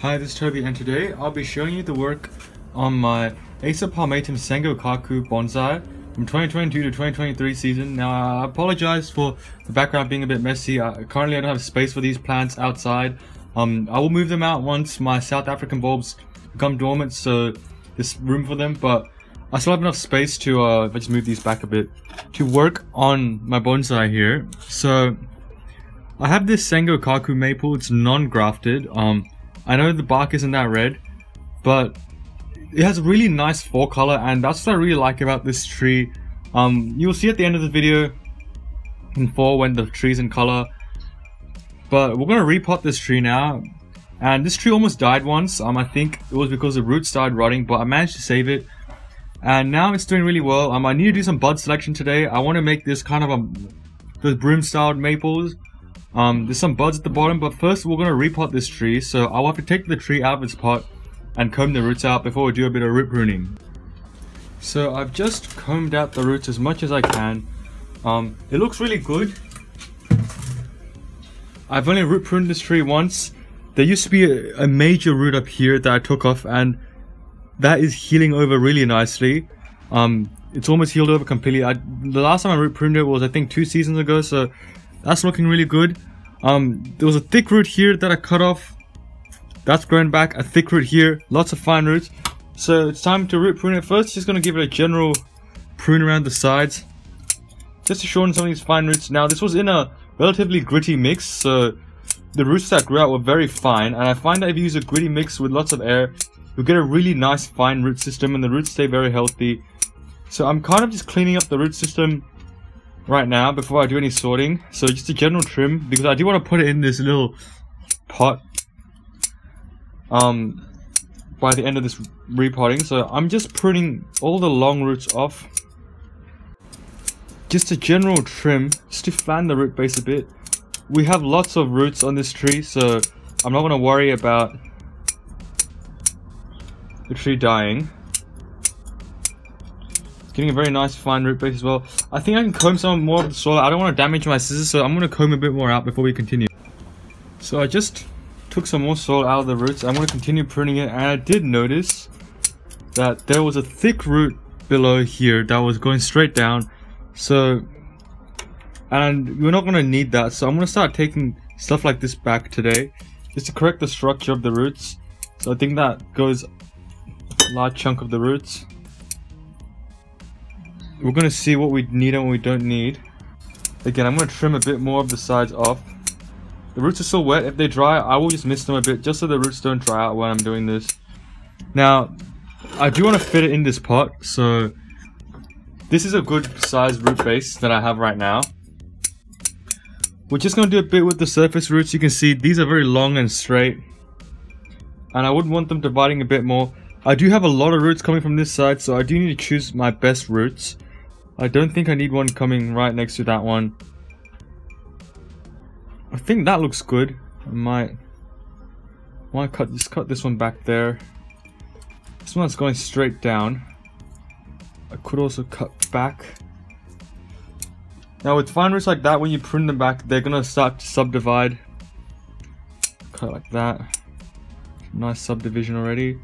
Hi, this is Toby, and today I'll be showing you the work on my Acer palmatum Sango Kaku bonsai from 2022 to 2023 season. Now, I apologize for the background being a bit messy. Currently, I don't have space for these plants outside. I will move them out once my South African bulbs become dormant, so there's room for them, but I still have enough space to, if I just move these back a bit, to work on my bonsai here. So, I have this Sango Kaku maple. It's non-grafted. I know the bark isn't that red, but it has a really nice fall color, and that's what I really like about this tree. You'll see at the end of the video in fall when the tree's in color. But we're gonna repot this tree now, and this tree almost died once. I think it was because the roots started rotting, but I managed to save it, and now it's doing really well. I need to do some bud selection today. I want to make this kind of those broom-styled maples. There's some buds at the bottom, but first we're going to repot this tree, so I'll have to take the tree out of its pot and comb the roots out before we do a bit of root pruning. So I've just combed out the roots as much as I can. It looks really good. I've only root pruned this tree once. There used to be a major root up here that I took off, and that is healing over really nicely. It's almost healed over completely. The last time I root pruned it was, I think, 2 seasons ago, so that's looking really good. There was a thick root here that I cut off. That's grown back. A thick root here. Lots of fine roots. So it's time to root prune it. First, just going to give it a general prune around the sides, just to shorten some of these fine roots. Now, this was in a relatively gritty mix, so the roots that grew out were very fine. And I find that if you use a gritty mix with lots of air, you'll get a really nice fine root system, and the roots stay very healthy. So I'm kind of just cleaning up the root system right now before I do any sorting. So just a general trim, because I do want to put it in this little pot by the end of this repotting. So I'm just pruning all the long roots off. Just a general trim, just to flatten the root base a bit. We have lots of roots on this tree, so I'm not going to worry about the tree dying. Getting a very nice fine root base as well. I think I can comb some more of the soil. I don't want to damage my scissors, so I'm going to comb a bit more out before we continue. So I just took some more soil out of the roots. I'm going to continue pruning it, and I did notice that there was a thick root below here that was going straight down. So, and we're not going to need that, so I'm going to start taking stuff like this back today, just to correct the structure of the roots. So I think that goes a large chunk of the roots. We're going to see what we need and what we don't need. Again, I'm going to trim a bit more of the sides off. The roots are still wet. If they dry, I will just mist them a bit, just so the roots don't dry out when I'm doing this. Now, I do want to fit it in this pot, so this is a good sized root base that I have right now. We're just going to do a bit with the surface roots. You can see these are very long and straight, and I wouldn't want them dividing a bit more. I do have a lot of roots coming from this side, so I do need to choose my best roots. I don't think I need one coming right next to that one. I think that looks good. I might cut this one back there. This one's going straight down. I could also cut back. Now with fine roots like that, when you prune them back, they're gonna start to subdivide. Cut like that. Nice subdivision already.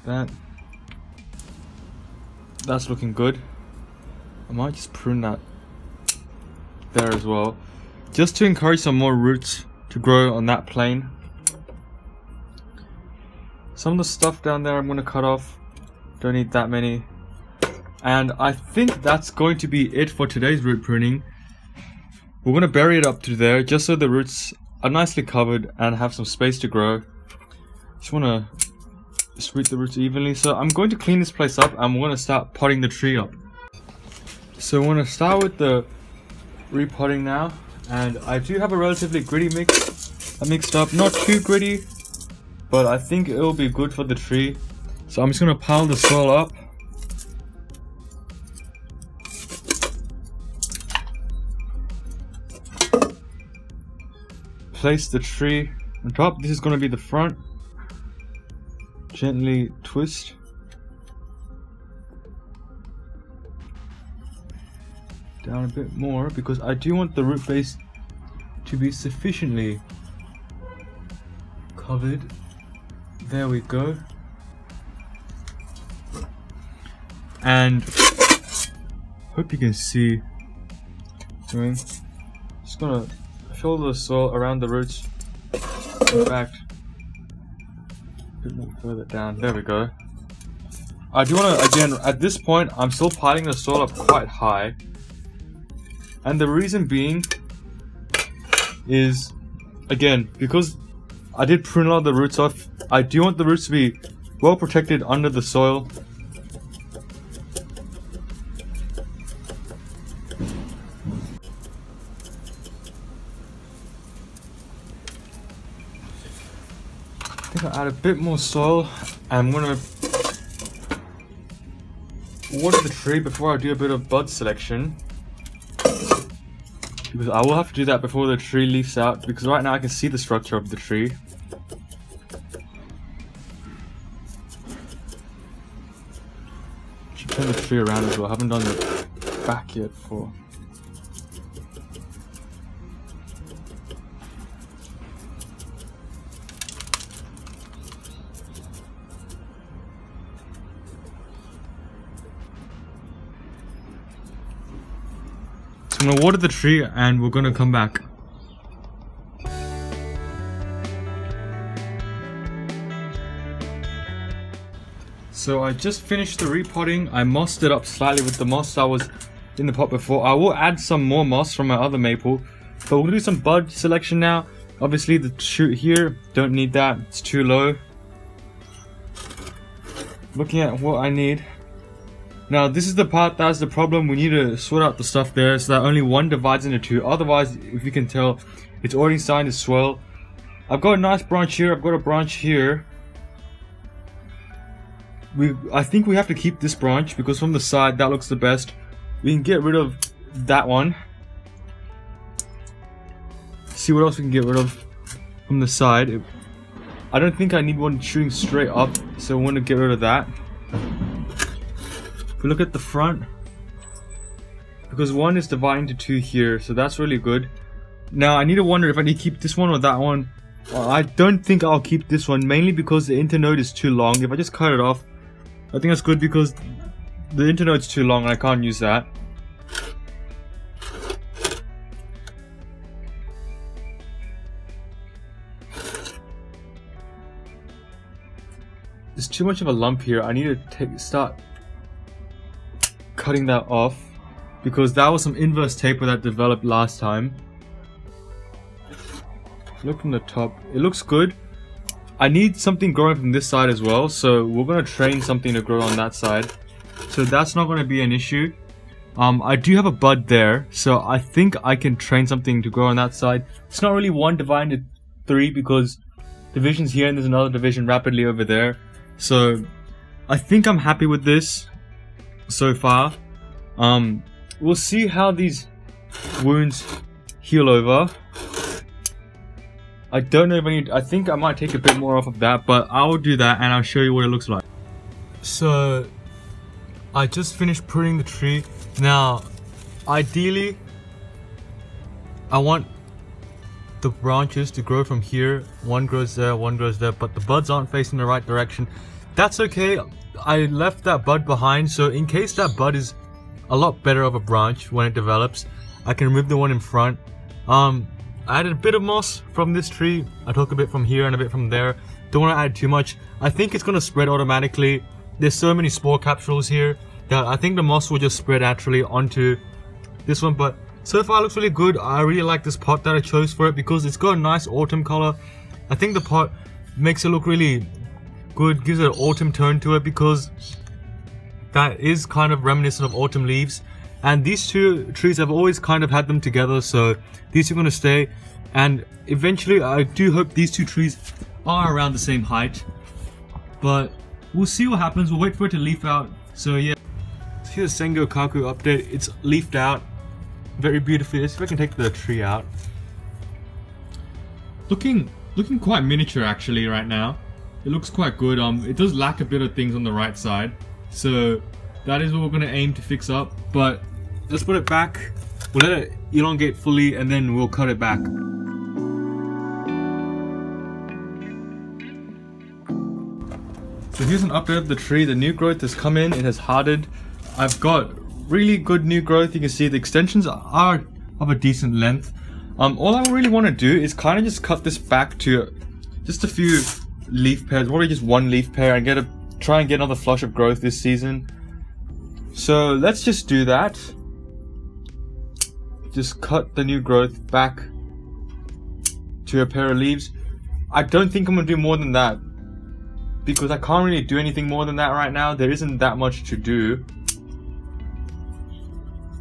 That's looking good. I might just prune that there as well, just to encourage some more roots to grow on that plane. Some of the stuff down there I'm going to cut off. Don't need that many. And I think that's going to be it for today's root pruning. We're going to bury it up to there, just so the roots are nicely covered and have some space to grow. Just want to root the roots evenly. So I'm going to clean this place up, and we're going to start potting the tree up. So we're going to start with the repotting now, and I do have a relatively gritty mix. I mixed up, not too gritty, but I think it will be good for the tree. So I'm just going to pile the soil up. Place the tree on top. This is going to be the front. Gently twist. Down a bit more, because I do want the root base to be sufficiently covered. There we go. And hope you can see. Just gonna fill the soil around the roots. In fact, a bit more further down. There we go. I do want to, again, at this point, I'm still piling the soil up quite high. And the reason being is, again, because I did prune a lot of the roots off, I do want the roots to be well protected under the soil. I think I'll add a bit more soil. I'm gonna water the tree before I do a bit of bud selection, because I will have to do that before the tree leaves out, because right now I can see the structure of the tree. Should turn the tree around as well. I haven't done the back yet for. I'm gonna water the tree and we're gonna come back. So I just finished the repotting. I mossed it up slightly with the moss that was in the pot before. I will add some more moss from my other maple, but we're gonna do some bud selection now. Obviously the shoot here, don't need that, it's too low. Looking at what I need. Now this is the part that's the problem. We need to sort out the stuff there so that only one divides into two. Otherwise, if you can tell, it's already starting to swell. I've got a nice branch here, I've got a branch here. I think we have to keep this branch because from the side that looks the best. We can get rid of that one. See what else we can get rid of from the side. I don't think I need one shooting straight up, so I want to get rid of that. If we look at the front, because one is dividing into two here, so that's really good. Now I need to wonder if I need to keep this one or that one. Well, I don't think I'll keep this one, mainly because the internode is too long. If I just cut it off, I think that's good because the internode's too long and I can't use that. There's too much of a lump here. I need to start cutting that off because that was some inverse taper that developed last time. Look from the top, it looks good. I need something growing from this side as well, so we're going to train something to grow on that side, so that's not going to be an issue. I do have a bud there, so I think I can train something to grow on that side. It's not really one divided into three because division's here and there's another division rapidly over there, so I think I'm happy with this so far. We'll see how these wounds heal over. I don't know if I need, I think I might take a bit more off of that, but I'll do that and I'll show you what it looks like. So I just finished pruning the tree. Now ideally I want the branches to grow from here. One grows there, one grows there, but the buds aren't facing the right direction. That's okay. I left that bud behind, so in case that bud is a lot better of a branch when it develops, I can remove the one in front. I added a bit of moss from this tree. I took a bit from here and a bit from there. Don't want to add too much. I think it's going to spread automatically. There's so many spore capsules here that I think the moss will just spread naturally onto this one. But so far it looks really good. I really like this pot that I chose for it because it's got a nice autumn color. I think the pot makes it look really good, gives it an autumn tone to it because that is kind of reminiscent of autumn leaves. And these two trees have always kind of had them together, so these are going to stay. And eventually I do hope these two trees are around the same height, but we'll see what happens. We'll wait for it to leaf out. So yeah, here's the Sango Kaku update. It's leafed out very beautifully. Let's see if I can take the tree out. Looking quite miniature actually right now. It looks quite good. It does lack a bit of things on the right side, so that is what we're going to aim to fix up. But let's put it back. We'll let it elongate fully and then we'll cut it back. So here's an update of the tree. The new growth has come in, it has hardened. I've got really good new growth. You can see the extensions are of a decent length. All I really want to do is kind of just cut this back to just a few leaf pairs, probably just one leaf pair, and try and get another flush of growth this season. So let's just do that. Just cut the new growth back to a pair of leaves. I don't think I'm gonna do more than that because I can't really do anything more than that right now. There isn't that much to do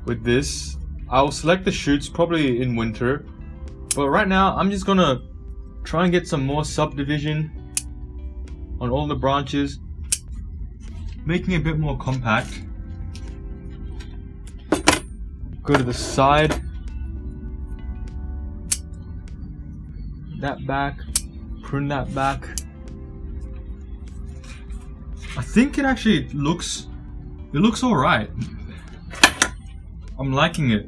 with this. I'll select the shoots probably in winter, but right now I'm just gonna try and get some more subdivision on all the branches, making it a bit more compact. Go to the side, that back, prune that back. I think it actually looks alright. I'm liking it.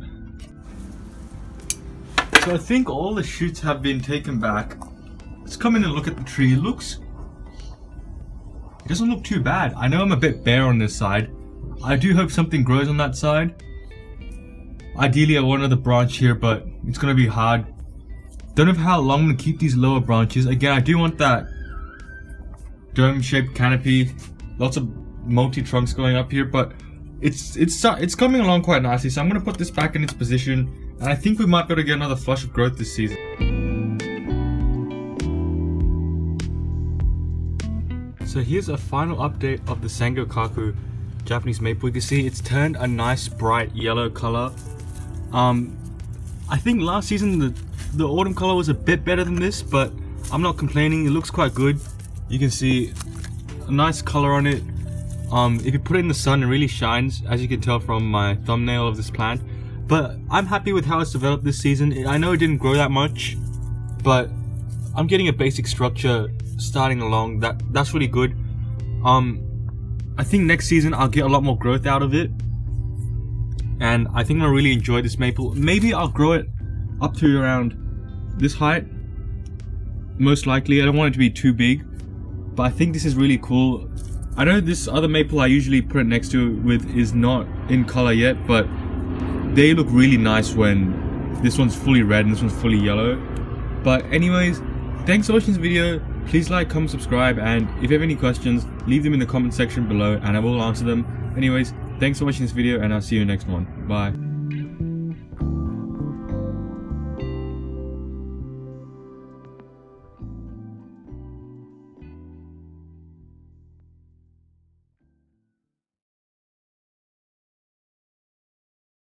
So I think all the shoots have been taken back. Let's come in and look at the tree. It doesn't look too bad. I know I'm a bit bare on this side. I do hope something grows on that side. Ideally I want another branch here, but it's gonna be hard. Don't know how long I'm gonna keep these lower branches. Again, I do want that dome-shaped canopy. Lots of multi-trunks going up here, but it's coming along quite nicely. So I'm gonna put this back in its position, and I think we might be able to get another flush of growth this season. So here's a final update of the Sango Kaku Japanese maple. You can see it's turned a nice bright yellow color. I think last season the autumn color was a bit better than this, but I'm not complaining. It looks quite good. You can see a nice color on it. If you put it in the sun, it really shines, as you can tell from my thumbnail of this plant. But I'm happy with how it's developed this season. I know it didn't grow that much, but I'm getting a basic structure starting along. That's really good. I think next season I'll get a lot more growth out of it, and I think I'll really enjoy this maple. Maybe I'll grow it up to around this height, most likely. I don't want it to be too big, but I think this is really cool. I know this other maple I usually put it next to it with is not in color yet, but they look really nice when this one's fully red and this one's fully yellow. But anyways, thanks for watching this video. Please like, comment, subscribe, and if you have any questions, leave them in the comment section below and I will answer them. Anyways, thanks for watching this video, and I'll see you in the next one. Bye.